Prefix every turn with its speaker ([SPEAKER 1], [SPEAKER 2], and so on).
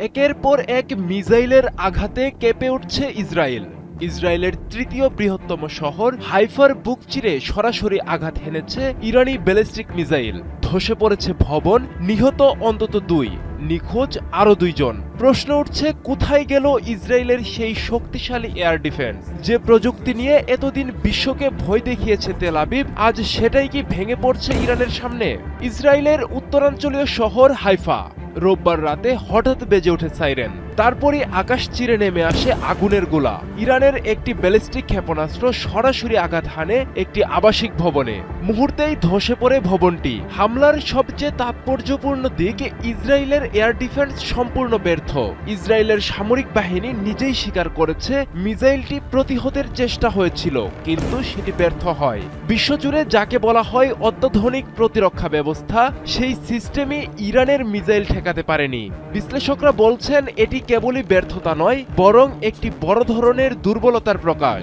[SPEAKER 1] একের পর এক মিসাইলের আঘাতে কেঁপে উঠছে ইসরায়েল। ইসরায়েলের তৃতীয় বৃহত্তম শহর হাইফার বুক চিরে সরাসরি আঘাত হেনেছে ইরানি ব্যালিস্টিক মিসাইল। ধসে পড়েছে ভবন, নিহত অন্তত 2, নিখোঁজ আরও 2 জন। প্রশ্ন উঠছে, কোথায় গেল ইসরায়েলের সেই শক্তিশালী এয়ার ডিফেন্স, যে প্রযুক্তি নিয়ে এতদিন বিশ্বকে ভয় দেখিয়েছে তেল আবিব? আজ সেটাই কি ভেঙে পড়ছে ইরানের সামনে? ইসরায়েলের উত্তরাঞ্চলীয় শহর হাইফা রোববার রাতে হঠাৎ বেজে ওঠে সাইরেন। তারপরই আকাশ চিরে নেমে আসে আগুনের গোলা। ইরানের একটি ব্যালিস্টিক ক্ষেপণাস্ত্র সরাসরি আঘাত হানে একটি আবাসিক ভবনে। মুহূর্তেই ধসে পড়ে ভবনটি। হামলার সবচেয়ে তাৎপর্যপূর্ণ দিক, ইসরায়েলের এয়ার ডিফেন্স সম্পূর্ণ ব্যর্থ। ইসরায়েলের সামরিক বাহিনী নিজেই স্বীকার করেছে মিসাইলটি প্রতিহতের চেষ্টা হয়েছিল, কিন্তু সেটি ব্যর্থ হয়। বিশ্বজুড়ে যাকে বলা হয় অত্যাধুনিক প্রতিরক্ষা ব্যবস্থা, সেই সিস্টেমই ইরানের মিসাইল ঠেকাতে পারেনি। বিশ্লেষকরা বলছেন, এটি কেবলই ব্যর্থতা নয়, বরং একটি বড় ধরনের দুর্বলতার প্রকাশ।